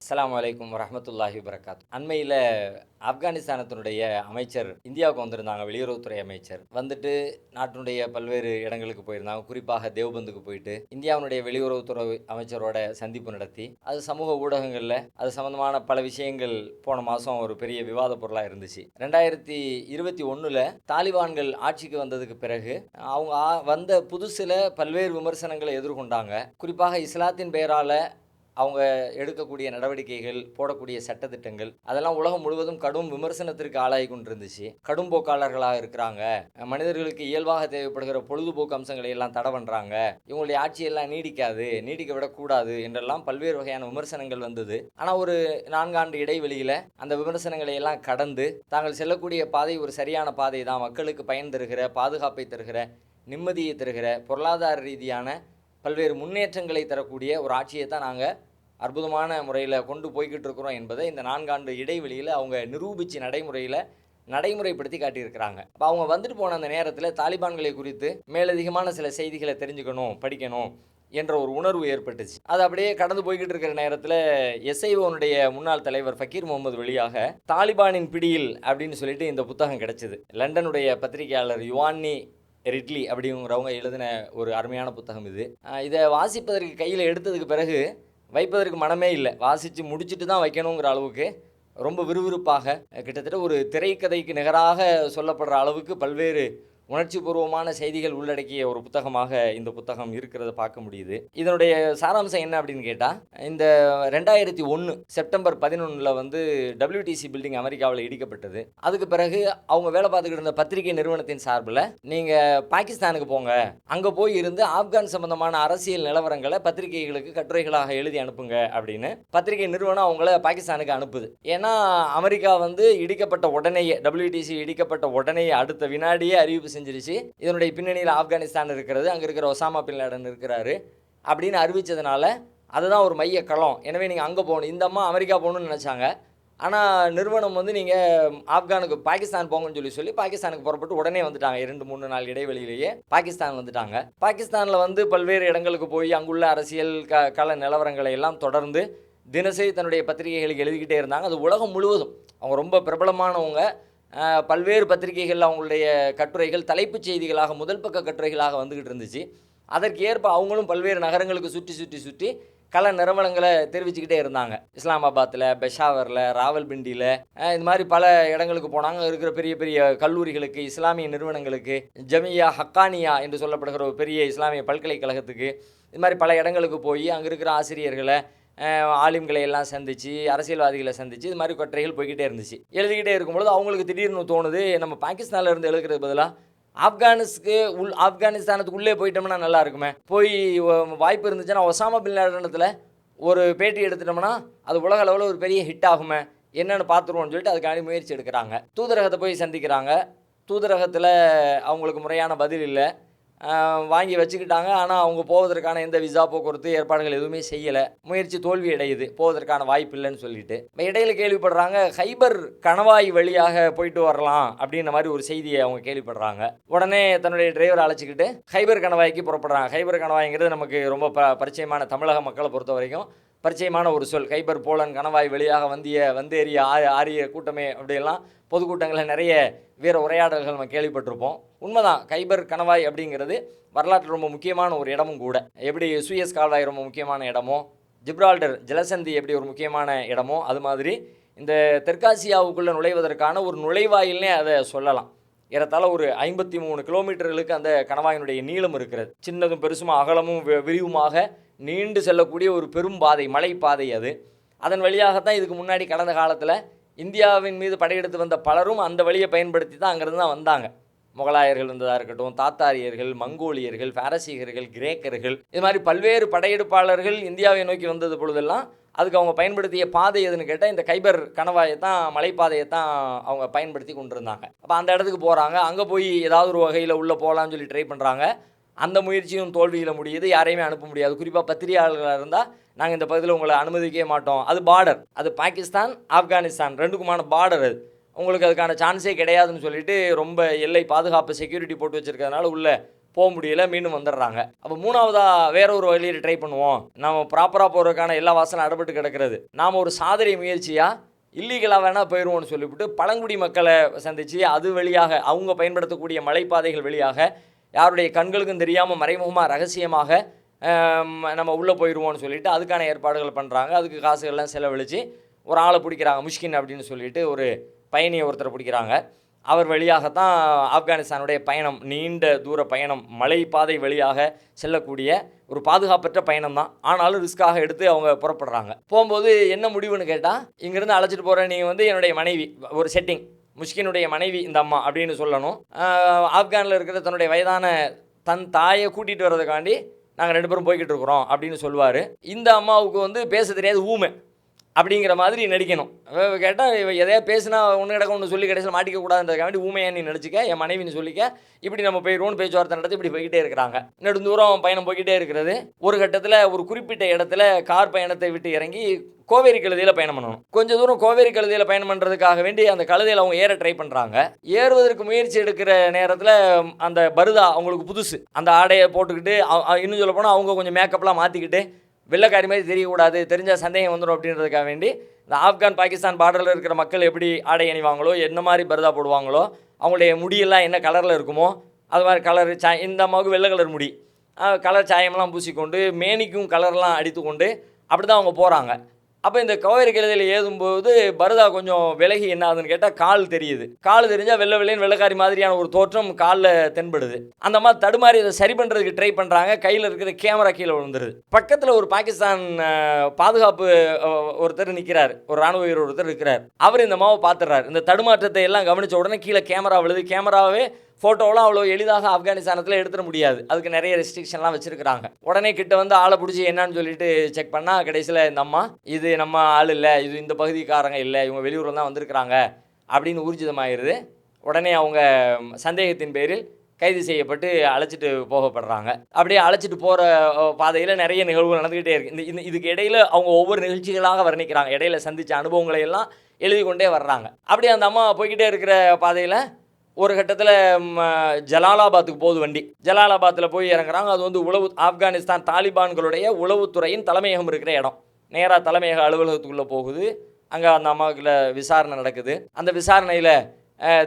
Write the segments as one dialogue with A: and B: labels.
A: அஸ்ஸலாமு அலைக்கும் வரஹ்மத்துல்லாஹி வபரகாத்துஹு. அண்மையில் ஆப்கானிஸ்தானத்தினுடைய அமைச்சர் இந்தியாவுக்கு வந்திருந்தாங்க. வெளியுறவுத்துறை அமைச்சர் வந்துட்டு நாட்டினுடைய பல்வேறு இடங்களுக்கு போயிருந்தாங்க. குறிப்பாக தேவ்பந்துக்கு போயிட்டு இந்தியாவினுடைய வெளியுறவுத்துறை அமைச்சரோட சந்திப்பு நடத்தி அது சமூக ஊடகங்களில் அது சம்பந்தமான பல விஷயங்கள் போன மாதம் ஒரு பெரிய விவாத பொருளாக இருந்துச்சு. 2021 தாலிபான்கள் ஆட்சிக்கு வந்ததுக்கு பிறகு அவங்க வந்த புதுசில் பல்வேறு விமர்சனங்களை எதிர்கொண்டாங்க. குறிப்பாக இஸ்லாத்தின் பெயரால் அவங்க எடுக்கக்கூடிய நடவடிக்கைகள், போடக்கூடிய சட்டத்திட்டங்கள் அதெல்லாம் உலகம் முழுவதும் கடும் விமர்சனத்திற்கு ஆளாகி கொண்டிருந்துச்சு. கடும் போக்காளர்களாக இருக்கிறாங்க, மனிதர்களுக்கு இயல்பாக தேவைப்படுகிற பொழுதுபோக்கு அம்சங்களை எல்லாம் தடை பண்ணுறாங்க, இவங்களுடைய ஆட்சியெல்லாம் நீடிக்க விடக்கூடாது என்றெல்லாம் பல்வேறு வகையான விமர்சனங்கள் வந்தது. ஆனால் ஒரு 4 ஆண்டு இடைவெளியில் அந்த விமர்சனங்களை எல்லாம் கடந்து தாங்கள் செல்லக்கூடிய பாதை ஒரு சரியான பாதை தான், மக்களுக்கு பயன் தருகிற, பாதுகாப்பை தருகிற, நிம்மதியை தருகிற, பொருளாதார ரீதியான பல்வேறு முன்னேற்றங்களை தரக்கூடிய ஒரு ஆட்சியை தான் நாங்கள் அற்புதமான முறையில் கொண்டு போய்கிட்டு இருக்கிறோம் என்பதை இந்த 4 ஆண்டு இடைவெளியில் அவங்க நிரூபித்து நடைமுறைப்படுத்தி காட்டியிருக்கிறாங்க. அப்போ அவங்க வந்துட்டு போன அந்த நேரத்தில் தாலிபான்களை குறித்து மேலதிகமான சில செய்திகளை தெரிஞ்சுக்கணும், படிக்கணும் என்ற ஒரு உணர்வு ஏற்பட்டுச்சு. அது அப்படியே கடந்து போய்கிட்டு இருக்கிற நேரத்தில் எஸ்ஐஓனுடைய முன்னாள் தலைவர் ஃபக்கீர் முகமது வழியாக தாலிபானின் பிடியில் அப்படின்னு சொல்லிட்டு இந்த புத்தகம் கிடைச்சிது. லண்டனுடைய பத்திரிகையாளர் யுவான்னி ரிட்லி அப்படிங்கிறவங்க எழுதின ஒரு அருமையான புத்தகம் இது. இதை வாசிப்பதற்கு கையில் எடுத்ததுக்கு பிறகு வைப்பதற்கு மனமே இல்லை. வாசித்து முடிச்சுட்டு தான் வைக்கணுங்கிற அளவுக்கு ரொம்ப விறுவிறுப்பாக, கிட்டத்தட்ட ஒரு திரைக்கதைக்கு நிகராக சொல்லப்படுற அளவுக்கு பல்வேறு உணர்ச்சி பூர்வமான செய்திகள் உள்ளடக்கிய ஒரு புத்தகமாக இந்த புத்தகம் இருக்கிறத பார்க்க முடியுது. இதனுடைய சாராம்சம் என்ன அப்படின்னு கேட்டால், இந்த 2001 செப்டம்பர் 11 வந்து WTC பில்டிங் அமெரிக்காவில் இடிக்கப்பட்டது. அதுக்கு பிறகு அவங்க வேலை பார்த்துக்கிட்டு இருந்த பத்திரிகை நிறுவனத்தின் சார்பில் நீங்கள் பாகிஸ்தானுக்கு போங்க, அங்கே போய் இருந்து ஆப்கான் சம்பந்தமான அரசியல் நிலவரங்களை பத்திரிகைகளுக்கு கட்டுரைகளாக எழுதி அனுப்புங்க அப்படின்னு பத்திரிகை நிறுவனம் அவங்கள பாகிஸ்தானுக்கு அனுப்புது. ஏன்னா அமெரிக்கா வந்து இடிக்கப்பட்ட உடனேயே, WTC இடிக்கப்பட்ட உடனேயே அடுத்த வினாடியே அறிவிப்பு செஞ்சிருச்சு, இதனுடைய பின்னணியில் ஆப்கானிஸ்தான் இருக்கிறது, அங்கே இருக்கிற ஒசாமா பின் லேடன் இருக்கிறாரு அப்படின்னு அறிவித்ததுனால அதுதான் ஒரு மைய களம். எனவே நீங்கள் அங்கே போகணும். இந்த அம்மா அமெரிக்கா போகணும்னு நினச்சாங்க. ஆனால் நிறுவனம் வந்து நீங்கள் பாகிஸ்தான் போங்கன்னு சொல்லி பாகிஸ்தானுக்கு புறப்பட்டு உடனே வந்துட்டாங்க. 2-3 நாள் இடைவெளியிலேயே பாகிஸ்தான் வந்துட்டாங்க. பாகிஸ்தானில் வந்து பல்வேறு இடங்களுக்கு போய் அங்குள்ள அரசியல் கள நிலவரங்களை எல்லாம் தொடர்ந்து தினசரி தன்னுடைய பத்திரிகைகளுக்கு எழுதிக்கிட்டே இருந்தாங்க. அது உலகம் முழுவதும் அவங்க ரொம்ப பிரபலமானவங்க. பல்வேறு பத்திரிகைகள் அவங்களுடைய கட்டுரைகள் தலைப்புச் செய்திகளாக, முதல் பக்க கட்டுரைகளாக வந்துக்கிட்டு இருந்துச்சு. அதற்கு ஏற்ப அவங்களும் பல்வேறு நகரங்களுக்கு சுற்றி கள நிறுவனங்களை தெரிவிச்சுக்கிட்டே இருந்தாங்க. இஸ்லாமாபாத்தில், பெஷாவரில், ராவல்பிண்டியில், இந்த மாதிரி பல இடங்களுக்கு போனாங்க. இருக்கிற பெரிய பெரிய கல்லூரிகளுக்கு, இஸ்லாமிய நிறுவனங்களுக்கு, ஜமியா ஹக்கானியா என்று சொல்லப்படுகிற ஒரு பெரிய இஸ்லாமிய பல்கலைக்கழகத்துக்கு, இது மாதிரி பல இடங்களுக்கு போய் அங்கே இருக்கிற ஆசிரியர்களை, ஆலிம்களை எல்லாம் சந்தித்து, அரசியல்வாதிகளை சந்தித்து, இது மாதிரி கட்டுரைகள் போய்கிட்டே இருந்துச்சு. எழுதிக்கிட்டே இருக்கும்பொழுது அவங்களுக்கு திடீர்னு தோணுது, நம்ம பாகிஸ்தானில் இருந்து எழுதுறது பதிலாக ஆப்கானிஸ்தானத்துக்கு உள்ளே போயிட்டோம்னா நல்லா இருக்குமே, போய் வாய்ப்பு இருந்துச்சுன்னா ஒசாமா பின் லேடனிடத்தில் ஒரு பேட்டி எடுத்துட்டோம்னா அது உலக அளவில் ஒரு பெரிய ஹிட் ஆகுமே, என்னென்னு பார்த்துருவோம்னு சொல்லிட்டு அதுக்காண்டி முயற்சி எடுக்கிறாங்க. தூதரகத்தை போய் சந்திக்கிறாங்க. தூதரகத்தில் அவங்களுக்கு முறையான பதில் இல்லை, வாங்கி வச்சுக்கிட்டாங்க. ஆனால் அவங்க போவதற்கான எந்த விசா, போக்குவரத்து ஏற்பாடுகள் எதுவுமே செய்யலை. முயற்சி தோல்வி அடையுது, போவதற்கான வாய்ப்பு இல்லைன்னு சொல்லிட்டு. இடையில கேள்விப்படுறாங்க, ஹைபர் கணவாய் வழியாக போயிட்டு வரலாம் அப்படின்ற மாதிரி ஒரு செய்தியை அவங்க கேள்விப்படுறாங்க. உடனே தன்னுடைய டிரைவரை அழைச்சிக்கிட்டு ஹைபர் கணவாய்க்கு புறப்படுறாங்க. ஹைபர் கணவாய்ங்கிறது நமக்கு ரொம்ப பரிச்சயமான, தமிழக மக்களை பொறுத்த வரைக்கும் பரிச்சயமான ஒரு சொல். ஹைபர் போலன் கணவாய் வழியாக வந்தேறிய ஆரிய கூட்டமே அப்படியெல்லாம் பொதுக்கூட்டங்களில் நிறைய வீர உரையாடல்கள் நம்ம கேள்விப்பட்டிருப்போம். உண்மைதான், ஹைபர் கணவாய் அப்படிங்கிறது வரலாற்றில் ரொம்ப முக்கியமான ஒரு இடமும் கூட. எப்படி சூயஸ் கால்வாய் ரொம்ப முக்கியமான இடமோ, ஜிப்ரால்டர் ஜலசந்தி எப்படி ஒரு முக்கியமான இடமோ, அது மாதிரி இந்த தெற்காசியாவுக்குள்ளே நுழைவதற்கான ஒரு நுழைவாயில்னே அதை சொல்லலாம். ஏறத்தாழ ஒரு 53 கிலோமீட்டர்களுக்கு அந்த கணவாயினுடைய நீளம் இருக்கிறது. சின்னதும் பெருசும் அகலமும் விரிவுமாக நீண்டு செல்லக்கூடிய ஒரு பெரும் பாதை, மலைப்பாதை அது. அதன் வழியாகத்தான் இதுக்கு முன்னாடி கடந்த காலத்தில் இந்தியாவின் மீது படையெடுத்து வந்த பலரும் அந்த வழியை பயன்படுத்தி தான் அங்கேருந்து தான் வந்தாங்க. முகலாயர்கள் வந்ததாக இருக்கட்டும், தாத்தாரியர்கள், மங்கோலியர்கள், பாரசீகர்கள், கிரேக்கர்கள், இது மாதிரி பல்வேறு படையெடுப்பாளர்கள் இந்தியாவை நோக்கி வந்தது பொழுதெல்லாம் அதுக்கு அவங்க பயன்படுத்திய பாதை எதுன்னு கேட்டால் இந்த ஹைபர் கணவாயை தான், மலைப்பாதையை தான் அவங்க பயன்படுத்தி கொண்டு இருந்தாங்க. அப்போ அந்த இடத்துக்கு போகிறாங்க. அங்கே போய் ஏதாவது ஒரு வகையில் உள்ளே போகலான்னு சொல்லி ட்ரை பண்ணுறாங்க. அந்த முயற்சியும் தோல்வியில் முடியுது. யாரையுமே அனுப்ப முடியாது. குறிப்பாக பத்திரிகையாளர்களாக இருந்தால் நாங்கள் இந்த பகுதியில் உங்களை அனுமதிக்கவே மாட்டோம், அது பார்டர், அது பாகிஸ்தான் ஆப்கானிஸ்தான் ரெண்டுக்குமான பார்டர், அது உங்களுக்கு அதுக்கான சான்ஸே கிடையாதுன்னு சொல்லிட்டு ரொம்ப எல்லை பாதுகாப்பு செக்யூரிட்டி போட்டு வச்சுருக்கிறதுனால உள்ளே போக முடியல, மீண்டும் வந்துடுறாங்க. அப்போ மூணாவதாக வேற ஒரு வழியில் ட்ரை பண்ணுவோம், நம்ம ப்ராப்பராக போகிறதுக்கான எல்லா வாசலும் அடப்பட்டு கிடக்கிறது, நாம் ஒரு சாதனை முயற்சியாக இல்லீகலாக வேணால் போயிடுவோம்னு சொல்லிவிட்டு பழங்குடி மக்களை சந்தித்து அது வழியாக அவங்க பயன்படுத்தக்கூடிய மலைப்பாதைகள் வழியாக யாருடைய கண்களுக்கும் தெரியாமல் மறைமுகமாக ரகசியமாக நம்ம உள்ளே போயிடுவோம்னு சொல்லிட்டு அதுக்கான ஏற்பாடுகள் பண்ணுறாங்க. அதுக்கு காசுகள்லாம் செலவழித்து ஒரு ஆளை பிடிக்கிறாங்க. முஷ்கின் அப்படின்னு சொல்லிட்டு ஒரு பயணியை ஒருத்தரை பிடிக்கிறாங்க. அவர் வழியாகத்தான் ஆப்கானிஸ்தானுடைய பயணம், நீண்ட தூர பயணம், மலைப்பாதை வழியாக செல்லக்கூடிய ஒரு பாதுகாப்பற்ற பயணம் தான். ஆனாலும் ரிஸ்க்காக எடுத்து அவங்க புறப்படுறாங்க. போகும்போது என்ன முடிவுன்னு கேட்டால், இங்கேருந்து அழைச்சிட்டு போகிற நீங்கள் வந்து என்னுடைய மனைவி, ஒரு செட்டிங், முஷ்கினுடைய மனைவி இந்த அம்மா அப்படின்னு சொல்லணும். ஆப்கானில் இருக்கிற தன்னுடைய வயதான தன் தாயை கூட்டிகிட்டு வர்றதுக்காண்டி நாங்கள் 2 பேரும் போய்கிட்டு இருக்கிறோம் அப்படின்னு சொல்லுவார். இந்த அம்மாவுக்கு வந்து பேச தெரியாது, ஊமை அப்படிங்கிற மாதிரி நடிக்கணும். கேட்டால் எதையாவது பேசுனா ஒன்று கிடக்க ஒன்று சொல்லி கடைசியில் மாட்டிக்கக்கூடாதுன்றதுக்காக வேண்டி ஊமையாக நீ நடிச்சிக்க, என் மனைவின்னு சொல்லிக்க, இப்படி நம்ம போயிடுவோன்னு பேச்சுவார்த்தை நடத்தி இப்படி போய்கிட்டே இருக்கிறாங்க. நெடுந்தூரம் பயணம் போய்கிட்டே இருக்கிறது. ஒரு கட்டத்தில் ஒரு குறிப்பிட்ட இடத்துல கார் பயணத்தை விட்டு இறங்கி கோவேரி கழுதையில் பயணம் பண்ணணும். கொஞ்சம் தூரம் கோவேரி கழுதையில் பயணம் பண்ணுறதுக்காக வேண்டி அந்த கழுதையில் அவங்க ஏற ட்ரை பண்ணுறாங்க. ஏறுவதற்கு முயற்சி எடுக்கிற நேரத்தில் அந்த பருதா அவங்களுக்கு புதுசு, அந்த ஆடையை போட்டுக்கிட்டு, இன்னும் சொல்ல போனால் அவங்க கொஞ்சம் மேக்கப்லாம் மாற்றிக்கிட்டு வெள்ளைக்காரி மாதிரி தெரியக்கூடாது, தெரிஞ்சால் சந்தேகம் வந்துடும் அப்படின்றதுக்காக வேண்டி இந்த ஆப்கான் பாகிஸ்தான் பார்டரில் இருக்கிற மக்கள் எப்படி ஆடை அணிவாங்களோ, என்ன மாதிரி பருதா போடுவாங்களோ, அவங்களுடைய முடியெல்லாம் என்ன கலரில் இருக்குமோ அது மாதிரி கலர் இந்த அம்மாவுக்கு வெள்ளை கலர் முடி, கலர் சாயமெல்லாம் பூசிக்கொண்டு மேனிக்கும் கலர்லாம் அடித்து கொண்டு அப்படி தான் அவங்க போகிறாங்க. அப்போ இந்த கோவேரி கழுதையில் ஏதும்போது பருதா கொஞ்சம் விலகி என்ன ஆகுதுன்னு கேட்டால் கால் தெரியுது. கால் தெரிஞ்சால் வெள்ளைன்னு வெள்ளைக்காரி மாதிரியான ஒரு தோற்றம் காலில் தென்படுது. அந்த மாதிரி தடுமாறி அதை சரி பண்ணுறதுக்கு ட்ரை பண்ணுறாங்க. கையில் இருக்கிற கேமரா கீழே விழுந்துருது. பக்கத்தில் ஒரு பாகிஸ்தான் பாதுகாப்பு ஒருத்தர் நிற்கிறார், ஒரு இராணுவ வீரர் ஒருத்தர் இருக்கிறார். அவர் இந்த மாவை பார்த்துடுறாரு. இந்த தடுமாற்றத்தை எல்லாம் கவனித்த உடனே கீழே கேமரா விழுது. கேமராவே ஃபோட்டோவெலாம் அவ்வளோ எளிதாக ஆப்கானிஸ்தானத்தில் எடுத்துட முடியாது, அதுக்கு நிறைய ரெஸ்ட்ரிக்ஷன்லாம் வச்சுருக்கிறாங்க. உடனே கிட்ட வந்து ஆளை பிடிச்சி என்னன்னு சொல்லிட்டு செக் பண்ணால் கடைசியில் இந்த அம்மா இது நம்ம ஆள் இல்லை, இது இந்த பகுதிக்காரங்க இல்லை, இவங்க வெளியூரில் தான் வந்திருக்கிறாங்க அப்படின்னு ஊர்ஜிதமாகிடுது. உடனே அவங்க சந்தேகத்தின் பேரில் கைது செய்யப்பட்டு அழைச்சிட்டு போகப்படுறாங்க. அப்படியே அழைச்சிட்டு போகிற பாதையில் நிறைய நிகழ்வுகள் நடந்துக்கிட்டே இருக்குது. இதுக்கு இடையில் அவங்க ஒவ்வொரு நிகழ்ச்சிகளாக வர்ணிக்கிறாங்க. இடையில சந்தித்த அனுபவங்களை எல்லாம் எழுதி கொண்டே வர்றாங்க. அப்படியே அந்த அம்மா போய்கிட்டே இருக்கிற பாதையில் ஒரு கட்டத்தில் ஜலாலாபாத்துக்கு போகுது வண்டி. ஜலாலாபாத்தில் போய் இறங்குறாங்க. அது வந்து ஆப்கானிஸ்தான் தாலிபான்களுடைய உளவுத்துறையின் தலைமையகம் இருக்கிற இடம். நேராக தலைமையக அலுவலகத்துக்குள்ளே போகுது. அங்கே அந்த அம்மாவுக்குள்ள விசாரணை நடக்குது. அந்த விசாரணையில்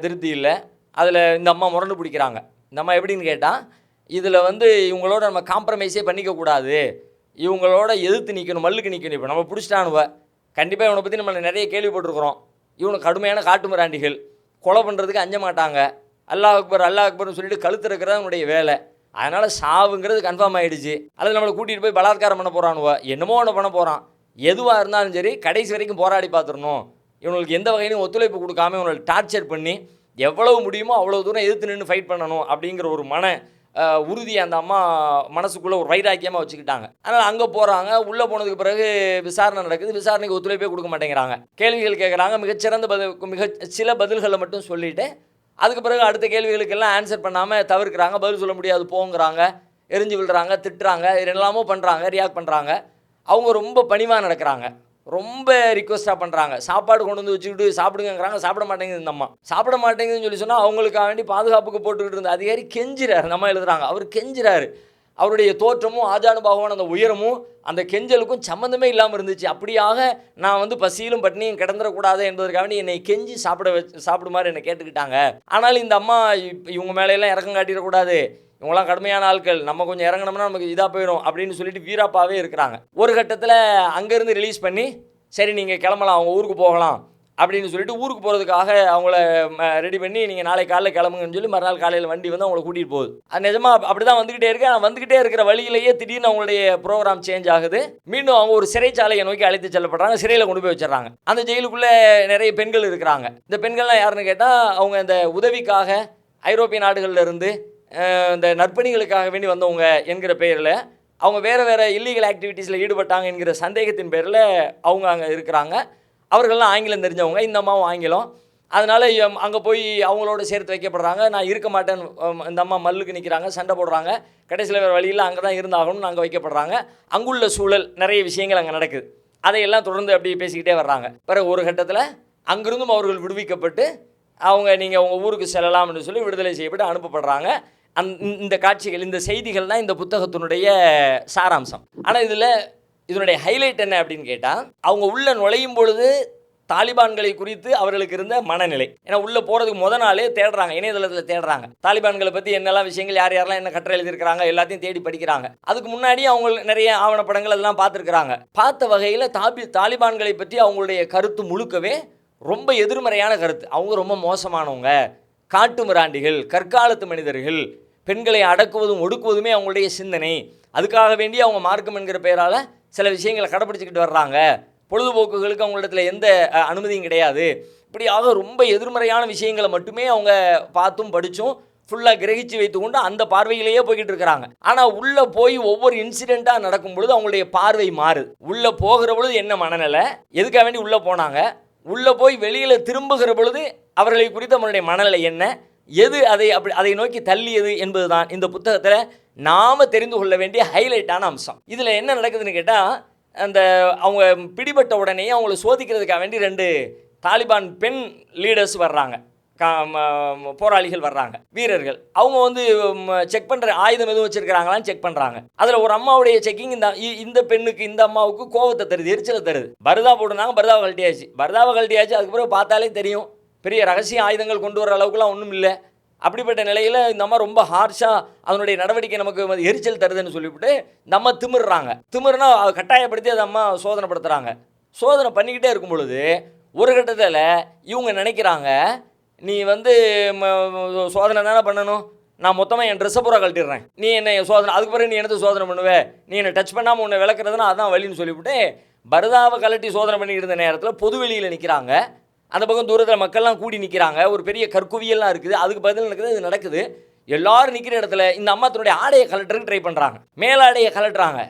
A: திருப்தி இல்லை. அதில் இந்த அம்மா முரண்டு பிடிக்கிறாங்க. இந்த அம்மா எப்படின்னு கேட்டால், இதில் வந்து இவங்களோட நம்ம காம்ப்ரமைஸே பண்ணிக்கக்கூடாது, இவங்களோட எதிர்த்து நிற்கணும், மல்லுக்கு நிற்கணும். இப்போ நம்ம பிடிச்சிட்டானுவ, கண்டிப்பாக இவனை பற்றி நம்ம நிறைய கேள்விப்பட்டிருக்கிறோம். இவனுக்கு கடுமையான காட்டு மிராண்டிகள், கொலை பண்ணுறதுக்கு அஞ்ச மாட்டாங்க, அல்லாஹ் அக்பர்னு சொல்லிட்டு கழுத்து இருக்கிறது அவனுடைய வேலை. அதனால் சாவுங்கிறது கன்ஃபார்ம் ஆகிடுச்சு. அதில் நம்மளை கூட்டிகிட்டு போய் பலாத்காரம் பண்ண போகிறானுவ, என்னமோ ஒன்று பண்ண போகிறான். எதுவாக இருந்தாலும் சரி கடைசி வரைக்கும் போராடி பார்த்துடணும். இவங்களுக்கு எந்த வகையிலும் ஒத்துழைப்பு கொடுக்காம இவங்களை டார்ச்சர் பண்ணி எவ்வளவு முடியுமோ அவ்வளோ தூரம் எதிர்த்து நின்று ஃபைட் பண்ணணும் அப்படிங்கிற ஒரு உறுதியை அந்த அம்மா மனசுக்குள்ளே ஒரு வைராக்கியமாக வச்சுக்கிட்டாங்க. அதனால் அங்கே போகிறாங்க. உள்ளே போனதுக்கு பிறகு விசாரணை நடக்குது. விசாரணைக்கு ஒத்துழைப்பே கொடுக்க மாட்டேங்கிறாங்க. கேள்விகள் கேட்குறாங்க. மிக சில பதில்களை மட்டும் சொல்லிவிட்டு அதுக்கு பிறகு அடுத்த கேள்விகளுக்கெல்லாம் ஆன்சர் பண்ணாமல் தவிர்க்கிறாங்க. பதில் சொல்ல முடியாது போங்கிறாங்க, எரிஞ்சு விழுறாங்க, திட்டுறாங்க, எல்லாமோ பண்ணுறாங்க, ரியாக்ட் பண்ணுறாங்க. அவங்க ரொம்ப பணிவாக நடக்கிறாங்க, ரொம்ப ரிக்வஸ்ட்டாக பண்ணுறாங்க. சாப்பாடு கொண்டு வந்து வச்சுக்கிட்டு சாப்பிடுங்கிறாங்க, சாப்பிட மாட்டேங்குது இந்த அம்மா. சாப்பிட மாட்டேங்குதுன்னு சொல்லி சொன்னால் அவங்களுக்காக வேண்டி பாதுகாப்புக்கு போட்டுக்கிட்டு இருந்த அதிகாரி கெஞ்சிறாரு. நம்ம எழுதுறாங்க, அவர் கெஞ்சிறாரு. அவருடைய தோற்றமும் ஆஜானுபாகமான அந்த உயரமும் அந்த கெஞ்சலுக்கும் சம்மந்தமே இல்லாமல் இருந்துச்சு. அப்படியாக நான் வந்து பசியிலும் பட்னியும் கிடந்துடக்கூடாது என்பதற்காக வேண்டி என்னை கெஞ்சி சாப்பிடுமாறு என்னை கேட்டுக்கிட்டாங்க. ஆனால் இந்த அம்மா இவங்க மேலையெல்லாம் இறக்கம் காட்டிடக்கூடாது, இவங்களாம் கடுமையான ஆட்கள், நம்ம கொஞ்சம் இறங்கினோம்னா நமக்கு இதாக போயிடும் அப்படின்னு சொல்லிட்டு வீராப்பாவே இருக்கிறாங்க. ஒரு கட்டத்தில் அங்கேருந்து ரிலீஸ் பண்ணி சரி நீங்கள் கிளம்பலாம், அவங்க ஊருக்கு போகலாம் அப்படின்னு சொல்லிட்டு ஊருக்கு போகிறதுக்காக அவங்கள ரெடி பண்ணி நீங்கள் நாளை காலையில் கிளம்புங்கன்னு சொல்லி மறுநாள் காலையில் வண்டி வந்து அவங்கள கூட்டிகிட்டு போகுது. அது நிஜமாக அப்படி தான் வந்துக்கிட்டே இருக்கு. ஆனால் வந்துக்கிட்டே இருக்கிற வழியிலேயே திடீர்னு அவங்களுடைய ப்ரோக்ராம் சேஞ்ச் ஆகுது. மீண்டும் அவங்க ஒரு சிறைச்சாலையை நோக்கி அழைத்து செல்லப்படுறாங்க. சிறையில் கொண்டு போய் வச்சிடறாங்க. அந்த ஜெயிலுக்குள்ளே நிறைய பெண்கள் இருக்கிறாங்க. இந்த பெண்கள்லாம் யாருன்னு கேட்டால் அவங்க இந்த உதவிக்காக ஐரோப்பிய நாடுகளில் இருந்து இந்த நற்பணிகளுக்காக வேண்டி வந்தவங்க என்கிற பெயரில் அவங்க வேறு இல்லீகல் ஆக்டிவிட்டீஸில் ஈடுபட்டாங்க என்கிற சந்தேகத்தின் பேரில் அவங்க அங்கே இருக்கிறாங்க. அவர்கள்லாம் ஆங்கிலம் தெரிஞ்சவங்க, இந்த அம்மாவும் ஆங்கிலம். அதனால் அங்கே போய் அவங்களோட சேர்த்து வைக்கப்படுறாங்க. நான் இருக்க மாட்டேன்னு இந்த அம்மா மல்லுக்கு நிற்கிறாங்க, சண்டை போடுறாங்க. கடைசியில் வேறு வழியில் அங்கே தான் இருந்தாகணும்னு அங்கே வைக்கப்படுறாங்க. அங்குள்ள சூழல் நிறைய விஷயங்கள் அங்கே நடக்குது. அதையெல்லாம் தொடர்ந்து அப்படி பேசிக்கிட்டே வர்றாங்க. பிறகு ஒரு கட்டத்தில் அங்கிருந்தும் அவர்கள் விடுவிக்கப்பட்டு அவங்க நீங்கள் உங்கள் ஊருக்கு செல்லலாம்னு சொல்லி விடுதலை செய்யப்பட்டு அனுப்பப்படுறாங்க. இந்த காட்சிகள், இந்த செய்திகள் தான் இந்த புத்தகத்தினுடைய சாராம்சம். ஆனால் இதனுடைய ஹைலைட் என்ன அப்படின்னு கேட்டால், அவங்க உள்ள நுழையும் பொழுது தாலிபான்களை குறித்து அவர்களுக்கு இருந்த மனநிலை. ஏன்னா உள்ளே போகிறதுக்கு முத நாளே தேடுறாங்க, இணையதளத்தில் தேடுறாங்க, தாலிபான்களை பற்றி என்னெல்லாம் விஷயங்கள், யார் யாரெல்லாம் என்ன கட்டுரை எழுதியிருக்கிறாங்க எல்லாத்தையும் தேடி படிக்கிறாங்க. அதுக்கு முன்னாடி அவங்க நிறைய ஆவணப்படங்கள் அதெல்லாம் பார்த்துருக்குறாங்க. பார்த்த வகையில் தாலிபான்களை பற்றி அவங்களுடைய கருத்து முழுக்கவே ரொம்ப எதிர்மறையான கருத்து. அவங்க ரொம்ப மோசமானவங்க, காட்டு மிராண்டிகள், கற்காலத்து மனிதர்கள், பெண்களை அடக்குவதும் ஒடுக்குவதுமே அவங்களுடைய சிந்தனை, அதுக்காக வேண்டி அவங்க மார்க்கம் என்கிற பெயரால் சில விஷயங்களை கடைப்பிடிச்சிக்கிட்டு வர்றாங்க, பொழுதுபோக்குகளுக்கு அவங்களிடத்தில் எந்த அனுமதியும் கிடையாது, இப்படியாக ரொம்ப எதிர்மறையான விஷயங்களை மட்டுமே அவங்க பார்த்தும் படித்தும் ஃபுல்லாக கிரகிச்சு வைத்துக்கொண்டு அந்த பார்வையிலேயே போய்கிட்டு இருக்கிறாங்க. ஆனால் உள்ளே போய் ஒவ்வொரு இன்சிடெண்ட்டாக நடக்கும் பொழுது அவங்களுடைய பார்வை மாறுது. உள்ளே போகிற பொழுது என்ன மனநிலை, எதுக்காக வேண்டி உள்ளே போனாங்க, உள்ளே போய் வெளியில் திரும்புகிற பொழுது அவர்களை குறித்து அவங்களுடைய மனநிலை என்ன, எது அதை நோக்கி தள்ளியது என்பது தான் இந்த புத்தகத்தில் நாம் தெரிந்து கொள்ள வேண்டிய ஹைலைட்டான அம்சம். இதில் என்ன நடக்குதுன்னு கேட்டால், அவங்க பிடிபட்ட உடனே அவங்கள சோதிக்கிறதுக்காக வேண்டி 2 தாலிபான் பெண் லீடர்ஸ் வர்றாங்க, போராளிகள் வர்றாங்க, வீரர்கள். அவங்க செக் பண்ணுற ஆயுதம் எதுவும் வச்சுருக்கிறாங்களான்னு செக் பண்ணுறாங்க. அதில் ஒரு அம்மாவுடைய செக்கிங் இந்த பெண்ணுக்கு, இந்த அம்மாவுக்கு கோவத்தை தருது, எரிச்சலை தருது. பரதா போட்டுருந்தாங்க, பரதாவை கழட்டியாச்சு. அதுக்கு பிறகு பார்த்தாலே தெரியும் பெரிய ரகசிய ஆயுதங்கள் கொண்டு வர அளவுக்குலாம் ஒன்றும் இல்லை. அப்படிப்பட்ட நிலையில் இந்த அம்மா ரொம்ப ஹார்ஷாக அதனுடைய நடவடிக்கை நமக்கு எரிச்சல் தருதுன்னு சொல்லிவிட்டு இந்த அம்மா திமிர்னா கட்டாயப்படுத்தி அந்த அம்மா சோதனைப்படுத்துகிறாங்க. சோதனை பண்ணிக்கிட்டே இருக்கும் பொழுது ஒரு கட்டத்தில் இவங்க நினைக்கிறாங்க, நீ சோதனை தானே பண்ணணும், நான் மொத்தமாக என் ட்ரெஸ்ஸை பூரா கழட்டிடுறேன், நீ என்னை சோதனை, அதுக்கு பிறகு நீ எனக்கு சோதனை பண்ணுவே, நீ என்னை டச் பண்ணாமல் உன்னை விளக்குறதுன்னா அதான் வழின்னு சொல்லிவிட்டு பரதாவை கழட்டி சோதனை பண்ணிக்கிட்டு இருந்த நேரத்தில் பொது வெளியில் நிற்கிறாங்க. அந்த பக்கம் தூரத்தில் மக்கள்லாம் கூடி நிற்கிறாங்க, ஒரு பெரிய கற்குவியெல்லாம் இருக்குது, அதுக்கு பதில் இது நடக்குது. எல்லோரும் நிற்கிற இடத்துல இந்த அம்மா தன்னுடைய ஆடையை கலட்டுறதுக்கு ட்ரை பண்ணுறாங்க, மேலாடையை கலட்டுறாங்க.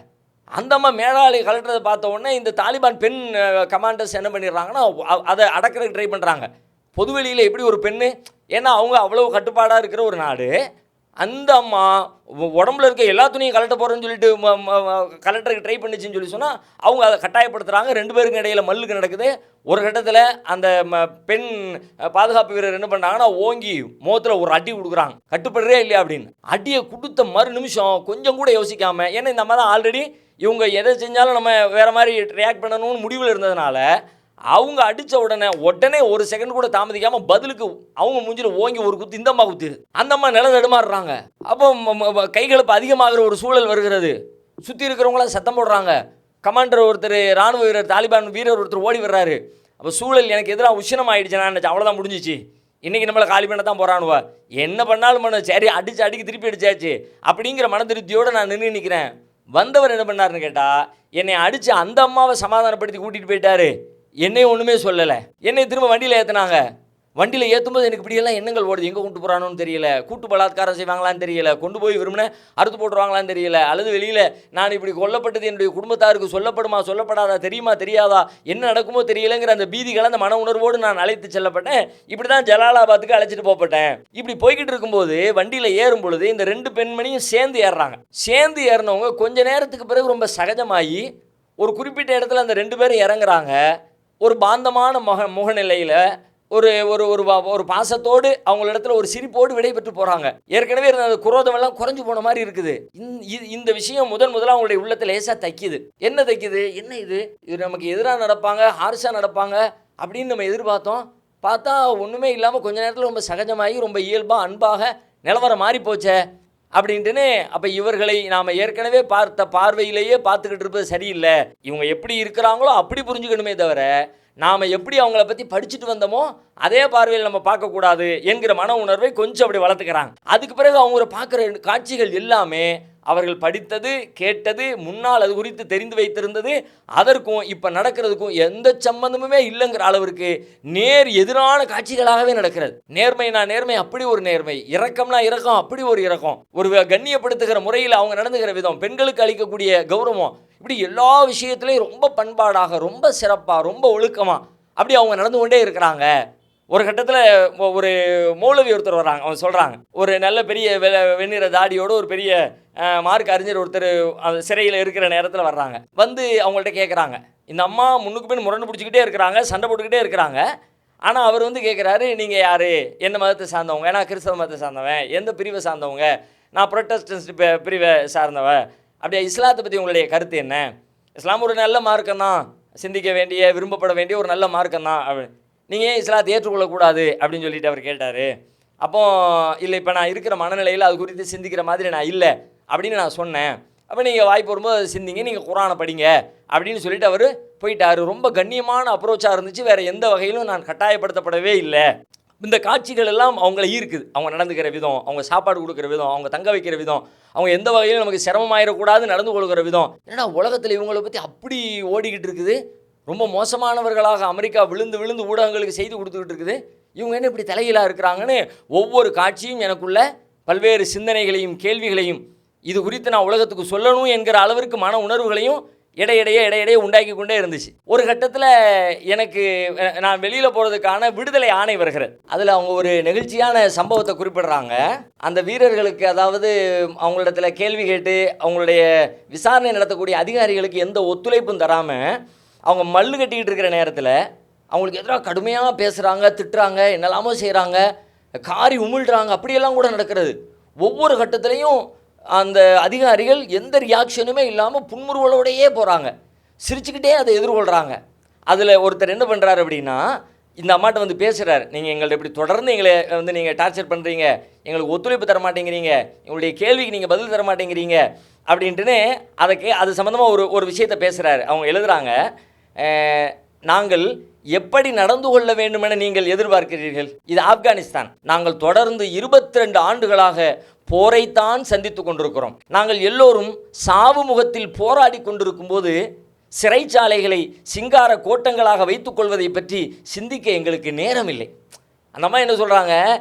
A: அந்த அம்மா மேலாடையை கலட்டுறதை பார்த்த உடனே இந்த தாலிபான் பெண் கமாண்டர்ஸ் என்ன பண்ணிடுறாங்கன்னா அதை அடக்கிறதுக்கு ட்ரை பண்ணுறாங்க. பொதுவெளியில் எப்படி ஒரு பெண்ணு, ஏன்னா அவங்க அவ்வளோ கட்டுப்பாடாக இருக்கிற ஒரு நாடு, அந்த அம்மா உடம்புல இருக்க எல்லா துணியும் கலட்ட போகிறேன்னு சொல்லிட்டு கலெக்டருக்கு ட்ரை பண்ணிச்சின்னு சொன்னால் அவங்க அதை கட்டாயப்படுத்துகிறாங்க. 2 பேருக்கு இடையில் மல்லுக்கு நடக்குது. ஒரு கட்டத்தில் அந்த பெண் பாதுகாப்பு வீரர் என்ன பண்ணுறாங்கன்னா ஓங்கி முகத்தில் ஒரு அடி கொடுக்குறாங்க, கட்டுப்படுறே இல்லையா அப்படின்னு. அடியை கொடுத்த மறு நிமிஷம் கொஞ்சம் கூட யோசிக்காமல், ஏன்னா இந்த அம்மா தான் ஆல்ரெடி இவங்க எதை செஞ்சாலும் நம்ம வேறு மாதிரி ரியாக்ட் பண்ணணும்னு முடிவில் இருந்ததுனால அவங்க அடித்த உடனே ஒரு செகண்ட் கூட தாமதிக்காமல் பதிலுக்கு அவங்க மூஞ்சில் ஓங்கி ஒரு குத்து இந்த அம்மா குத்திடுது. அந்த அம்மா நில தடுமாறுறாங்க. அப்போ கைகலப்பு அதிகமாகிற ஒரு சூழல் வருகிறது. சுற்றி இருக்கிறவங்களாம் சத்தம் போடுறாங்க. கமாண்டர் ஒருத்தர், இராணுவ வீரர், தாலிபான் வீரர் ஒருத்தர் ஓடி வர்றாரு. அப்போ சூழல் எனக்கு எதிராக உஷ்ணம் ஆகிடுச்சு, நான் நினச்சேன் அவ்வளோதான் முடிஞ்சிச்சு, இன்றைக்கி நம்மளை காலி பண்ண தான் போகிறானுவா, என்ன பண்ணாலும் பண்ண, சரி அடிக்கு திருப்பி அடிச்சாச்சு அப்படிங்கிற மனதிருப்தியோடு நான் நிற்கிறேன். வந்தவர் என்ன பண்ணாருன்னு கேட்டால், என்னை அடித்து அந்த அம்மாவை சமாதானப்படுத்தி கூட்டிகிட்டு போயிட்டாரு, என்னையும் ஒன்றுமே சொல்லலை. என்னை திரும்ப வண்டியில் ஏற்றுனாங்க. வண்டியில் ஏற்றும்போது எனக்கு இப்படியெல்லாம் எண்ணங்கள் ஓடுது, எங்கே கொண்டு போகிறானோன்னு தெரியல, கூட்டு பலாத்காரம் செய்வாங்களான்னு தெரியல, கொண்டு போய் விரும்பின அறுத்து போட்டுருவாங்களான்னு தெரியல, அல்லது வெளியில் நான் இப்படி கொல்லப்பட்டது என்னுடைய குடும்பத்தாருக்கு சொல்லப்படுமா சொல்லப்படாதா, தெரியுமா தெரியாதா, என்ன நடக்குமோ தெரியலைங்கிற அந்த பீதி கலந்த மன உணர்வோடு நான் அழைத்து செல்லப்பட்டேன். இப்படி தான் ஜலாலாபாத்துக்கு அழைச்சிட்டு போகப்பட்டேன். இப்படி போய்கிட்டு இருக்கும்போது வண்டியில் ஏறும் பொழுது இந்த 2 பெண்மணியும் சேர்ந்து ஏறுறாங்க. சேர்ந்து ஏறினவங்க கொஞ்ச நேரத்துக்கு பிறகு ரொம்ப சகஜமாகி ஒரு குறிப்பிட்ட இடத்துல அந்த 2 பேரும் இறங்குறாங்க. ஒரு பாந்தமான முகநிலையில் ஒரு ஒரு ஒரு பாசத்தோடு அவங்களிடத்துல ஒரு சிரிப்போடு விடைபெற்று போகிறாங்க. ஏற்கனவே இருந்த அந்த குரோதமெல்லாம் குறைஞ்சு போன மாதிரி இருக்குது. இந்த விஷயம் முதலாக அவங்களுடைய உள்ளத்தில் லேசாக தைக்குது. என்ன தைக்குது, என்ன இது நமக்கு எதிராக நடப்பாங்க, ஹார்ஷாக நடப்பாங்க அப்படின்னு நம்ம எதிர்பார்த்தோம். பார்த்தா ஒன்றுமே இல்லாமல் கொஞ்ச நேரத்தில் ரொம்ப சகஜமாகி ரொம்ப இயல்பாக அன்பாக நிலவரம் மாறி போச்சே அப்படின்ட்டுன்னு. அப்போ இவர்களை நாம் ஏற்கனவே பார்த்த பார்வையிலேயே பார்த்துக்கிட்டு இருப்பது சரியில்லை. இவங்க எப்படி இருக்கிறாங்களோ அப்படி புரிஞ்சுக்கணுமே தவிர நாம் எப்படி அவங்கள பற்றி படிச்சுட்டு வந்தோமோ அதே பார்வையில் நம்ம பார்க்கக்கூடாது என்கிற மன உணர்வை கொஞ்சம் அப்படி வளர்த்துக்கிறாங்க. அதுக்கு பிறகு அவங்க பார்க்குற காட்சிகள் எல்லாமே அவர்கள் படித்தது, கேட்டது, முன்னால் அது குறித்து தெரிந்து வைத்திருந்தது, அதற்கும் இப்போ நடக்கிறதுக்கும் எந்த சம்பந்தமுமே இல்லைங்கிற அளவிற்கு நேர் எதிரான காட்சிகளாகவே நடக்கிறது. நேர்மைனா நேர்மை அப்படி ஒரு நேர்மை, இரக்கம்னா இரக்கம் அப்படி ஒரு இரக்கம், ஒரு கண்ணியப்படுத்துகிற முறையில் அவங்க நடந்துகிற விதம், பெண்களுக்கு அளிக்கக்கூடிய கௌரவம், இப்படி எல்லா விஷயத்துலையும் ரொம்ப பண்பாடாக, ரொம்ப சிறப்பாக, ரொம்ப ஒழுக்கமாக அப்படி அவங்க நடந்து கொண்டே இருக்கிறாங்க. ஒரு கட்டத்தில் ஒரு மௌலவி ஒருத்தர் வர்றாங்க. அவங்க சொல்கிறாங்க, ஒரு நல்ல பெரிய வெண்ணிற தாடியோடு ஒரு பெரிய மார்க் அறிஞர் ஒருத்தர் சிறையில் இருக்கிற நேரத்தில் வர்றாங்க. வந்து அவங்கள்ட்ட கேட்குறாங்க, இந்த அம்மா முன்னுக்கு பின் முரண்டு பிடிச்சிக்கிட்டே இருக்கிறாங்க, சண்டை போட்டுக்கிட்டே இருக்கிறாங்க. ஆனால் அவர் கேட்குறாரு, நீங்கள் யார், என்ன மதத்தை சார்ந்தவங்க, ஏன்னா கிறிஸ்தவ மதத்தை சார்ந்தவன், எந்த பிரிவை சார்ந்தவங்க, நான் புரொட்டஸ்டன்ட் பிரிவை சார்ந்தவ. அப்படியே இஸ்லாத்தை பற்றி உங்களுடைய கருத்து என்ன? இஸ்லாம் ஒரு நல்ல மார்க்கம் தான், சிந்திக்க வேண்டிய விரும்பப்பட வேண்டிய ஒரு நல்ல மார்க்கம் தான். நீங்கள் ஏன் இஸ்லாத்தை ஏற்றுக்கொள்ளக்கூடாது அப்படின்னு சொல்லிட்டு அவர் கேட்டார். அப்போ இல்லை, இப்போ நான் இருக்கிற மனநிலையில் அது குறித்து சிந்திக்கிற மாதிரி நான் இல்லை அப்படின்னு நான் சொன்னேன். அப்போ நீங்கள் வாய்ப்பு வரும்போது அதை சிந்திங்க, நீங்கள் குரானை படிங்க அப்படின்னு சொல்லிட்டு அவர் போயிட்டார். ரொம்ப கண்ணியமான அப்ரோச்சாக இருந்துச்சு. வேறு எந்த வகையிலும் நான் கட்டாயப்படுத்தப்படவே இல்லை. இந்த காட்சிகள் எல்லாம் அவங்கள ஈர்க்குது. அவங்க நடந்துக்கிற விதம், அவங்க சாப்பாடு கொடுக்குற விதம், அவங்க தங்க வைக்கிற விதம், அவங்க எந்த வகையிலும் நமக்கு சிரமமாயிடக்கூடாது நடந்து கொள்கிற விதம். ஏன்னா உலகத்தில் இவங்களை பற்றி அப்படி ஓடிக்கிட்டு இருக்குது. ரொம்ப மோசமானவர்களாக அமெரிக்கா விழுந்து விழுந்து ஊடகங்களுக்கு செய்தி கொடுத்துக்கிட்டு இருக்குது. இவங்க என்ன இப்படி தலைகீழாக இருக்கிறாங்கன்னு ஒவ்வொரு காட்சியும் எனக்குள்ள பல்வேறு சிந்தனைகளையும் கேள்விகளையும் இது குறித்து நான் உலகத்துக்கு சொல்லணும் என்கிற அளவிற்கு மன உணர்வுகளையும் இடையிடையே உண்டாக்கி கொண்டே இருந்துச்சு. ஒரு கட்டத்தில் எனக்கு நான் வெளியில் போகிறதுக்கான விடுதலை ஆணை வருகிறது. அதில் அவங்க ஒரு நெகிழ்ச்சியான சம்பவத்தை குறிப்பிடுறாங்க. அந்த வீரர்களுக்கு, அதாவது அவங்களிடத்தில் கேள்வி கேட்டு அவங்களுடைய விசாரணை நடத்தக்கூடிய அதிகாரிகளுக்கு எந்த ஒத்துழைப்பும் தராமல் அவங்க மல்லு கட்டிக்கிட்டு இருக்கிற நேரத்தில் அவங்களுக்கு எதிராக கடுமையாக பேசுகிறாங்க, திட்டுறாங்க, என்னெல்லாமோ செய்கிறாங்க, காரி உமிழ்கிறாங்க. அப்படியெல்லாம் கூட நடக்கிறது. ஒவ்வொரு கட்டத்திலையும் அந்த அதிகாரிகள் எந்த ரியாக்ஷனுமே இல்லாமல் புன்முறுவலோடையே போகிறாங்க, சிரிச்சுக்கிட்டே அதை எதிர்கொள்கிறாங்க. அதில் ஒருத்தர் என்ன பண்ணுறாரு அப்படின்னா, இந்த அம்மாட்ட வந்து பேசுகிறார், நீங்கள் எங்கள்கிட்ட இப்படி தொடர்ந்து எங்களை வந்து நீங்கள் டார்ச்சர் பண்ணுறீங்க, எங்களுக்கு ஒத்துழைப்பு தர மாட்டேங்கிறீங்க, எங்களுடைய கேள்விக்கு நீங்கள் பதில் தர மாட்டேங்கிறீங்க அப்படின்ட்டுன்னு அது சம்மந்தமாக ஒரு விஷயத்தை பேசுகிறாரு. அவங்க எழுதுகிறாங்க, நாங்கள் எப்படி நடந்து கொள்ள வேண்டுமென நீங்கள் எதிர்பார்க்கிறீர்கள்? இது ஆப்கானிஸ்தான். நாங்கள் தொடர்ந்து 22 ஆண்டுகளாக போரைத்தான் சந்தித்து கொண்டிருக்கிறோம். நாங்கள் எல்லோரும் சாவு முகத்தில் போராடி கொண்டிருக்கும் போது சிறைச்சாலைகளை சிங்கார கோட்டங்களாக வைத்துக் கொள்வதை பற்றி சிந்திக்க எங்களுக்கு நேரம் இல்லை. அந்த அம்மா என்ன சொல்கிறாங்க,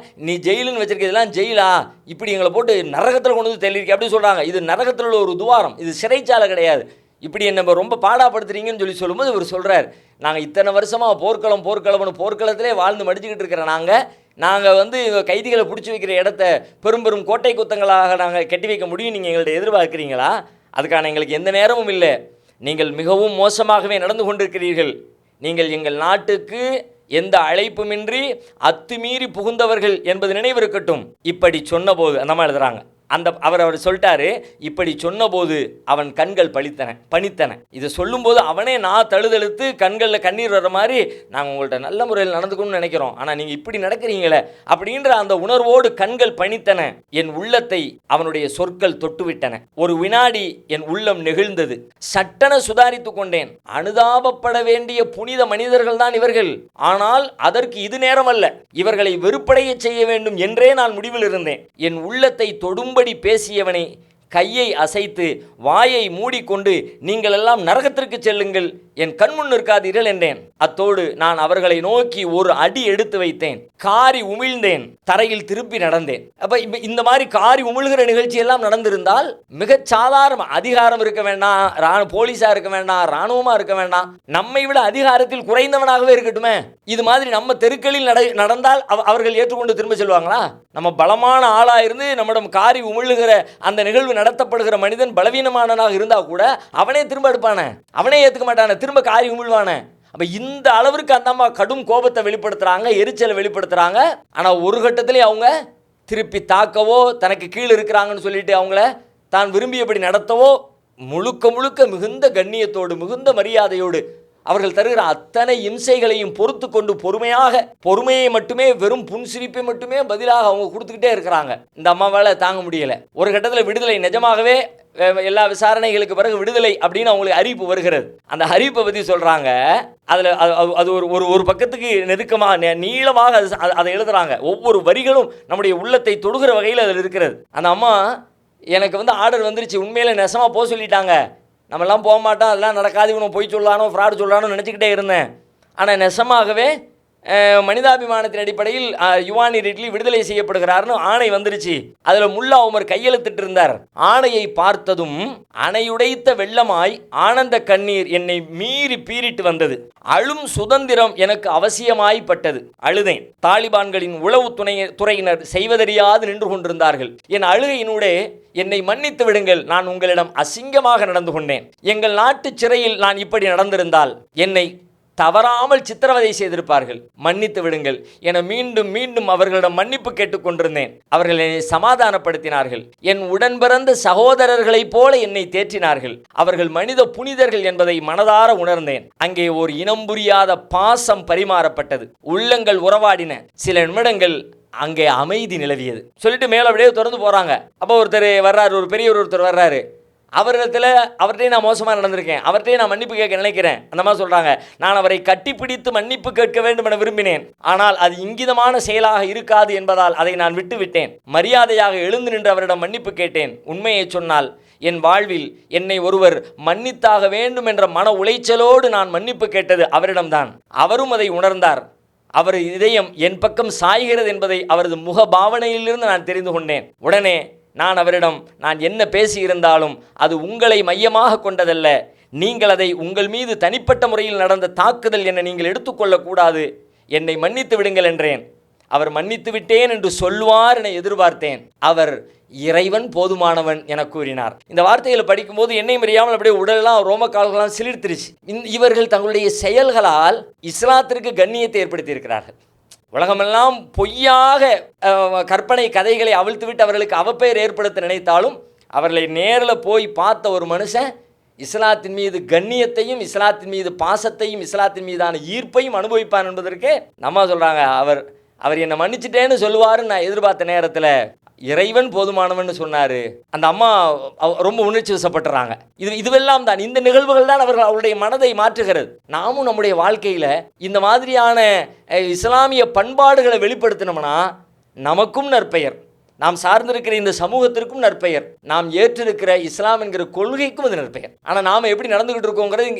A: நீ ஜெயிலுன்னு வச்சிருக்கிறதுலாம் ஜெயிலா, இப்படி எங்களை போட்டு நரகத்தில் கொண்டு வந்து தள்ளியிருக்க அப்படி சொல்கிறாங்க. இது நரகத்தில் உள்ள ஒரு துவாரம், இது சிறைச்சாலை கிடையாது. இப்படி என்ன ரொம்ப பாடாப்படுத்துறீங்கன்னு சொல்லும்போது இவர் சொல்கிறார், நாங்கள் இத்தனை வருஷமாக போர்க்களத்திலே வாழ்ந்து மடிச்சுக்கிட்டு இருக்கிற நாங்கள் வந்து கைதிகளை பிடிச்சி வைக்கிற இடத்த பெரும் கோட்டை குத்தங்களாக நாங்கள் கட்டி வைக்க முடியும் நீங்கள் எங்கள்கிட்ட எதிர்பார்க்குறீங்களா? அதுக்கான எங்களுக்கு எந்த நேரமும் இல்லை. நீங்கள் மிகவும் மோசமாகவே நடந்து கொண்டிருக்கிறீர்கள். நீங்கள் எங்கள் நாட்டுக்கு எந்த அழைப்புமின்றி அத்துமீறி புகுந்தவர்கள் என்பது நினைவிருக்கட்டும். இப்படி சொன்னபோது அந்த மாதிரி எழுதுகிறாங்க, அவர் சொல்லிட்டாரு, இப்படி சொன்னபோது அவன் கண்கள் பனித்தன. இதை சொல்லும்போது அவனே நான் தழுதழுத்து கண்களில் கண்ணீர் வர்ற மாதிரி, நாங்கள் உங்கள்கிட்ட நல்ல முறையில் நடந்துக்கணும்னு நினைக்கிறோம், ஆனால் நீங்கள் இப்படி நடக்கிறீங்களே அப்படின்ற அந்த உணர்வோடு கண்கள் பனித்தன. என் உள்ளத்தை அவனுடைய சொற்கள் தொட்டுவிட்டன. ஒரு வினாடி என் உள்ளம் நெகிழ்ந்தது. சட்டென சுதாரித்து கொண்டேன். அனுதாபப்பட வேண்டிய புனித மனிதர்கள் தான் இவர்கள். ஆனால் அதற்கு இது நேரம் அல்ல. இவர்களை வெறுப்படைய செய்ய வேண்டும் என்றே நான் முடிவில் இருந்தேன். என் உள்ளத்தை தொடும் பேசியவனை கையை அசைத்து வாயை மூடிக்கொண்டு நீங்கள் எல்லாம் நரகத்திற்கு செல்லுங்கள், என் கண்முன் நிற்காதீர்கள் என்றேன். அத்தோடு நான் அவர்களை நோக்கி ஒரு அடி எடுத்து வைத்தேன். காரி உமிழ்ந்தேன், தரையில் திருப்பி நடந்தேன். அப்ப இந்த மாதிரி காரி உமிழ்கிற நிகழ்ச்சி எல்லாம் நடந்திருந்தால் மிகச் சாதாரண அதிகாரம் இருக்க வேண்டாம், போலீஸா இருக்க வேண்டாம், இராணுவமா இருக்க வேண்டாம், நம்மை விட அதிகாரத்தில் குறைந்தவனாகவே இருக்கட்டுமே, இது மாதிரி நம்ம தெருக்களில் நடந்தால் அவர்கள் ஏற்றுக்கொண்டு திரும்ப செல்வாங்களா? நம்ம பலமான ஆளா இருந்து நம்மிடம் காரி உமிழ்கிற அந்த நிகழ்வு நடத்தப்படுகிற மனிதன் பலவீனமானனாக இருந்தா கூட அவனே திரும்ப எடுப்பானே, அவனே ஏற்றுக்க மாட்டானே, திரும்ப காரி உமிழ்வானே. அப்போ இந்த அளவிற்கு அந்த அம்மா கடும் கோபத்தை வெளிப்படுத்துகிறாங்க, எரிச்சலை வெளிப்படுத்துகிறாங்க. ஆனால் ஒரு கட்டத்திலே அவங்க திருப்பி தாக்கவோ தனக்கு கீழே இருக்கிறாங்கன்னு சொல்லிட்டு அவங்கள தான் விரும்பியபடி நடத்தவோ முழுக்க மிகுந்த கண்ணியத்தோடு மிகுந்த மரியாதையோடு அவர்கள் தருகிற அத்தனை இம்சைகளையும் பொறுத்து கொண்டு பொறுமையை மட்டுமே, வெறும் புன்சிரிப்பை மட்டுமே பதிலாக அவங்க கொடுத்துக்கிட்டே இருக்கிறாங்க. இந்த அம்மாவால் தாங்க முடியலை. ஒரு கட்டத்தில் விடுதலை, நிஜமாகவே எல்லா விசாரணைகளுக்கு பிறகு விடுதலை அப்படின்னு அவங்களுக்கு அறிவிப்பு வருகிறது. அந்த அறிவிப்பை பற்றி சொல்கிறாங்க. அதில் அது ஒரு பக்கத்துக்கு நெருக்கமாக நீளமாக அதை எழுதுகிறாங்க. ஒவ்வொரு வரிகளும் நம்முடைய உள்ளத்தை தொடுகிற வகையில் அதில் இருக்கிறது. அந்த அம்மா, எனக்கு வந்து ஆர்டர் வந்துருச்சு, உண்மையிலே நெசமாக போக சொல்லிட்டாங்க, நம்மெல்லாம் போக மாட்டோம், அதெல்லாம் நடக்காது, இவனும் போய் சொல்லானோ ஃப்ராடு சொல்லானோ நினச்சிக்கிட்டே இருந்தேன். ஆனால் நெசமாகவே மனிதாபிமானத்தின் அடிப்படையில் யுவானி ரிட்லி விடுதலை செய்யப்படுகிறார்னு ஆணை வந்துருச்சு. அதில் முல்லா உமர் கையெழுத்திட்டு இருந்தார். ஆணையை பார்த்ததும் அணையுடைத்த வெள்ளமாய் ஆனந்த கண்ணீர் என்னை மீறி பீறிட்டு வந்தது. அழும் சுதந்திரம் எனக்கு அவசியமாய்ப்பட்டது. அழுதேன். தாலிபான்களின் உளவு துறையினர் செய்வதறியாது நின்று கொண்டிருந்தார்கள். என் அழுகையினூடே என்னை மன்னித்து விடுங்கள், நான் உங்களிடம் அசிங்கமாக நடந்து கொண்டேன். எங்கள் நாட்டு சிறையில் நான் இப்படி நடந்திருந்தால் என்னை தவறாமல் சித்திரவதை செய்திருப்பார்கள். மன்னித்து விடுங்கள் என மீண்டும் மீண்டும் அவர்களிடம் மன்னிப்பு கேட்டுக்கொண்டிருந்தேன். அவர்கள் என்னை சமாதானப்படுத்தினார்கள். என் உடன் பிறந்த சகோதரர்களைப் போல என்னை தேற்றினார்கள். அவர்கள் மனித புனிதர்கள் என்பதை மனதார உணர்ந்தேன். அங்கே ஒரு இனம் புரியாத பாசம் பரிமாறப்பட்டது. உள்ளங்கள் உறவாடின. சில நிமிடங்கள் அங்கே அமைதி நிலவியது. சொல்லிட்டு மேலே அப்படியே திறந்து போகிறாங்க. அப்போ ஒருத்தர் வர்றாரு, ஒரு பெரியவர் ஒருத்தர் வர்றாரு. அவர்கிட்டையும் நான் மோசமாக நடந்திருக்கேன், அவர்கிட்டையும் நான் மன்னிப்பு கேட்க நினைக்கிறேன். அந்த மாதிரி சொல்கிறாங்க. நான் அவரை கட்டிப்பிடித்து மன்னிப்பு கேட்க வேண்டும் என விரும்பினேன். ஆனால் அது இங்கிதமான செயலாக இருக்காது என்பதால் அதை நான் விட்டுவிட்டேன். மரியாதையாக எழுந்து நின்று அவரிடம் மன்னிப்பு கேட்டேன். உண்மையை சொன்னால் என் வாழ்வில் என்னை ஒருவர் மன்னித்தாக வேண்டும் என்ற மன உளைச்சலோடு நான் மன்னிப்பு கேட்டது அவரிடம்தான். அவரும் அதை உணர்ந்தார். அவர் இதயம் என் பக்கம் சாய்கிறது என்பதை அவரது முக பாவனையிலிருந்து நான் தெரிந்து கொண்டேன். உடனே நான் அவரிடம், நான் என்ன பேசியிருந்தாலும் அது உங்களை மையமாக கொண்டதல்ல, நீங்கள் அதை உங்கள் மீது தனிப்பட்ட முறையில் நடந்த தாக்குதல் என நீங்கள் எடுத்துக்கொள்ளக்கூடாது, என்னை மன்னித்து விடுங்கள் என்றேன். அவர் மன்னித்து விட்டேன் என்று சொல்வார் என எதிர்பார்த்தேன். அவர் இறைவன் போதுமானவன் என கூறினார். இந்த வார்த்தைகளை படிக்கும்போது என்னை அறியாமல் அப்படியே உடலெல்லாம் ரோம கால்களாம் சிலிர்த்திருச்சு. இவர்கள் தங்களுடைய செயல்களால் இஸ்லாத்திற்கு கண்ணியத்தை ஏற்படுத்தி இருக்கிறார்கள். உலகமெல்லாம் பொய்யாக கற்பனை கதைகளை அவிழ்த்துவிட்டு அவர்களுக்கு அவப்பெயர் ஏற்படுத்த நினைத்தாலும் அவர்களை நேரில் போய் பார்த்த ஒரு மனுஷன் இஸ்லாத்தின் மீது கண்ணியத்தையும் இஸ்லாத்தின் மீது பாசத்தையும் இஸ்லாத்தின் மீதான ஈர்ப்பையும் அனுபவிப்பான் என்பதற்கு நம்ம சொல்கிறாங்க. அவர் என்னை மன்னிச்சிட்டேன்னு சொல்லுவாருன்னு நான் எதிர்பார்த்த நேரத்தில் இறைவன் போதுமானவன் சொன்னார். அந்த அம்மா ரொம்ப உணர்ச்சி வசப்பட்டுறாங்க. இதுவெல்லாம் தான், இந்த நிகழ்வுகள் தான் அவருடைய மனதை மாற்றுகிறது. நாமும் நம்முடைய வாழ்க்கையில் இந்த மாதிரியான இஸ்லாமிய பண்பாடுகளை வெளிப்படுத்தினோம்னா நமக்கும் நற்பெயர், நாம் சார்ந்திருக்கிற இந்த சமூகத்திற்கும் நற்பெயர், நாம் ஏற்றிருக்கிற இஸ்லாம் என்கிற கொள்கைக்கும் அது நற்பெயர். ஆனால் நாம் எப்படி நடந்துகிட்டு இருக்கோங்கிறது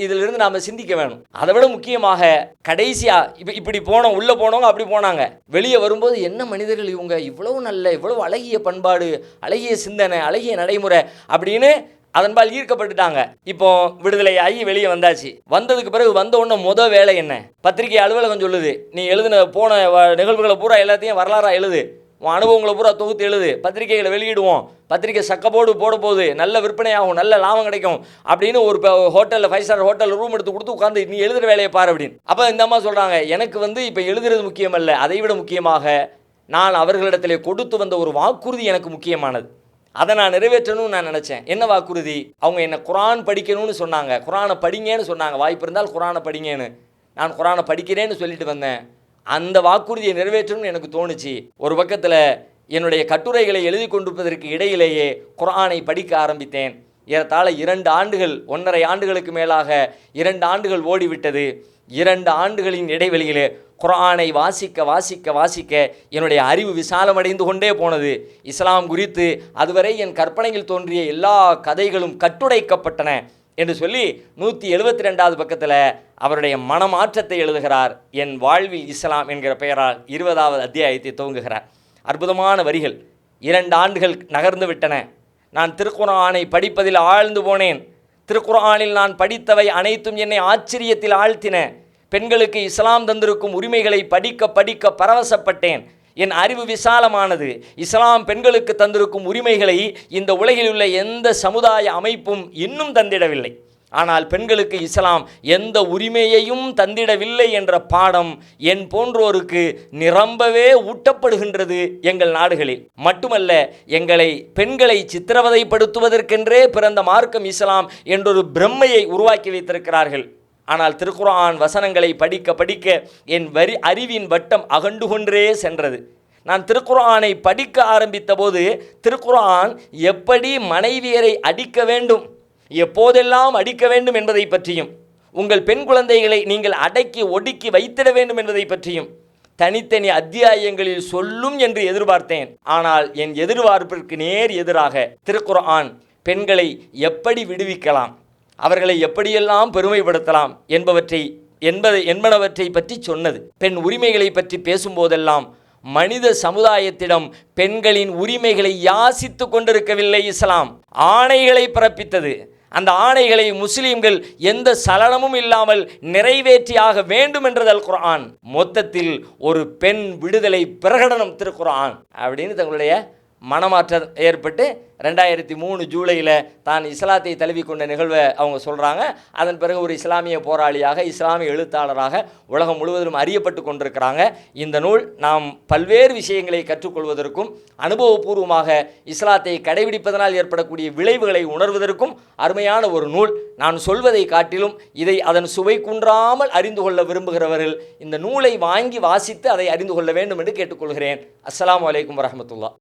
A: இதிலிருந்து நாம் சிந்திக்க வேணும். அதை விட முக்கியமாக கடைசியாக இப்படி போனோம், உள்ளே போனவங்க அப்படி போனாங்க, வெளியே வரும்போது என்ன மனிதர்கள் இவங்க, இவ்வளவு நல்ல, இவ்வளவு அழகிய பண்பாடு, அழகிய சிந்தனை, அழகிய நடைமுறை அப்படின்னு அதன்பால் ஈர்க்கப்பட்டுட்டாங்க. இப்போ விடுதலை ஆகி வெளியே வந்தாச்சு. வந்ததுக்கு பிறகு வந்த உடனே வேலை என்ன? பத்திரிகை அலுவலகம் சொல்லுது, நீ எழுதின போன நிகழ்வுகளை பூரா எல்லாத்தையும் வரலாறாக எழுது, உன் அனுபவங்களை பூரா தொகுத்து எழுது, பத்திரிகைகளை வெளியிடுவோம், பத்திரிகை சக்கப்போடு போட போகுது, நல்ல விற்பனையாகும், நல்ல லாபம் கிடைக்கும் அப்படின்னு ஒரு ஹோட்டலில் 5 ஸ்டார் ஹோட்டலில் ரூம் எடுத்து கொடுத்து உட்காந்து நீ எழுதுகிற வேலையை பாரு அப்படின்னு. அப்போ இந்த அம்மா சொல்கிறாங்க, எனக்கு இப்போ எழுதுறது முக்கியமல்ல, அதை விட முக்கியமாக நான் அவர்களிடத்திலே கொடுத்து வந்த ஒரு வாக்குறுதி எனக்கு முக்கியமானது. அதை நான் நிறைவேற்றணும்னு நான் நினச்சேன். என்ன வாக்குறுதி? அவங்க என்னை குரான் படிக்கணும்னு சொன்னாங்க, குரானை படிங்கன்னு சொன்னாங்க, வாய்ப்பு இருந்தால் குரானை படிங்கன்னு. நான் குரானை படிக்கிறேன்னு சொல்லிட்டு வந்தேன். அந்த வாக்குறுதியை நிறைவேற்றணும்னு எனக்கு தோணுச்சு. ஒரு பக்கத்தில் என்னுடைய கட்டுரைகளை எழுதி கொண்டிருப்பதற்கு இடையிலேயே குர்ஆனை படிக்க ஆரம்பித்தேன். ஏறத்தாழ 2 ஆண்டுகள், 1.5 ஆண்டுகளுக்கு மேலாக 2 ஆண்டுகள் ஓடிவிட்டது. 2 ஆண்டுகளின் இடைவெளியிலே குர்ஆனை வாசிக்க வாசிக்க வாசிக்க என்னுடைய அறிவு விசாலமடைந்து கொண்டே போனது. இஸ்லாம் குறித்து அதுவரை என் கற்பனையில் தோன்றிய எல்லா கதைகளும் கட்டுடைக்கப்பட்டன என்று சொல்லி 172வது பக்கத்தில் அவருடைய மனமாற்றத்தை எழுதுகிறார். என் வாழ்வில் இஸ்லாம் என்கிற பெயரால் 20வது அத்தியாயத்தை துவங்குகிறார். அற்புதமான வரிகள். 2 ஆண்டுகள் நகர்ந்து விட்டன. நான் திருக்குர்ஆனை படிப்பதில் ஆழ்ந்து போனேன். திருக்குர்ஆனில் நான் படித்தவை அனைத்தும் என்னை ஆச்சரியத்தில் ஆழ்த்தின. பெண்களுக்கு இஸ்லாம் தந்திருக்கும் உரிமைகளை படிக்க படிக்க பரவசப்பட்டேன். என் அறிவு விசாலமானது. இஸ்லாம் பெண்களுக்கு தந்திருக்கும் உரிமைகளை இந்த உலகில் உள்ள எந்த சமுதாய அமைப்பும் இன்னும் தந்திடவில்லை. ஆனால் பெண்களுக்கு இஸ்லாம் எந்த உரிமையையும் தந்திடவில்லை என்ற பாடம் என் போன்றோருக்கு நிரம்பவே ஊட்டப்படுகின்றது எங்கள் நாடுகளில். மட்டுமல்ல, எங்களை பெண்களை சித்திரவதைப்படுத்துவதற்கென்றே பிறந்த மார்க்கம் இஸ்லாம் என்றொரு பிரம்மையை உருவாக்கி வைத்திருக்கிறார்கள். ஆனால் திருக்குர்ஆன் வசனங்களை படிக்க படிக்க என் அறிவின் வட்டம் அகண்டு கொண்டே சென்றது. நான் திருக்குர்ஆனை படிக்க ஆரம்பித்த போது திருக்குர்ஆன் எப்படி மனைவியரை அடிக்க வேண்டும், எப்போதெல்லாம் அடிக்க வேண்டும் என்பதை பற்றியும், உங்கள் பெண் குழந்தைகளை நீங்கள் அடக்கி ஒடுக்கி வைத்திட வேண்டும் என்பதை பற்றியும் தனித்தனி அத்தியாயங்களில் சொல்லும் என்று எதிர்பார்த்தேன். ஆனால் என் எதிர்பார்ப்பிற்கு நேர் எதிராக திருக்குர்ஆன் பெண்களை எப்படி விடுவிக்கலாம், அவர்களை எப்படியெல்லாம் பெருமைப்படுத்தலாம் என்பனவற்றை பற்றி சொன்னது. பெண் உரிமைகளை பற்றி பேசும்போதெல்லாம் மனித சமுதாயத்திடம் பெண்களின் உரிமைகளை யாசித்து கொண்டிருக்கவில்லை. இஸ்லாம் ஆணைகளை பிறப்பித்தது. அந்த ஆணைகளை முஸ்லீம்கள் எந்த சலனமும் இல்லாமல் நிறைவேற்றியாக வேண்டும் என்றது அல் குர்ஆன். மொத்தத்தில் ஒரு பெண் விடுதலை பிரகடனம் திருக்குர்ஆன் அப்படின்னு தங்களுடைய மனமாற்றம் ஏற்பட்டு 2003 ஜூலையில் தான் இஸ்லாத்தை தழுவிக்கொண்ட நிகழ்வை அவங்க சொல்கிறாங்க. அதன் பிறகு ஒரு இஸ்லாமிய போராளியாக, இஸ்லாமிய எழுத்தாளராக உலகம் முழுவதும் அறியப்பட்டு கொண்டிருக்கிறாங்க. இந்த நூல் நாம் பல்வேறு விஷயங்களை கற்றுக்கொள்வதற்கும், அனுபவபூர்வமாக இஸ்லாத்தை கடைபிடிப்பதனால் ஏற்படக்கூடிய விளைவுகளை உணர்வதற்கும் அருமையான ஒரு நூல். நான் சொல்வதை காட்டிலும் இதை அதன் சுவை குன்றாமல் அறிந்து கொள்ள விரும்புகிறவர்கள் இந்த நூலை வாங்கி வாசித்து அதை அறிந்து கொள்ள வேண்டும் என்று கேட்டுக்கொள்கிறேன். அஸ்ஸலாமு அலைக்கும் வரஹ்மத்துல்லாஹ்.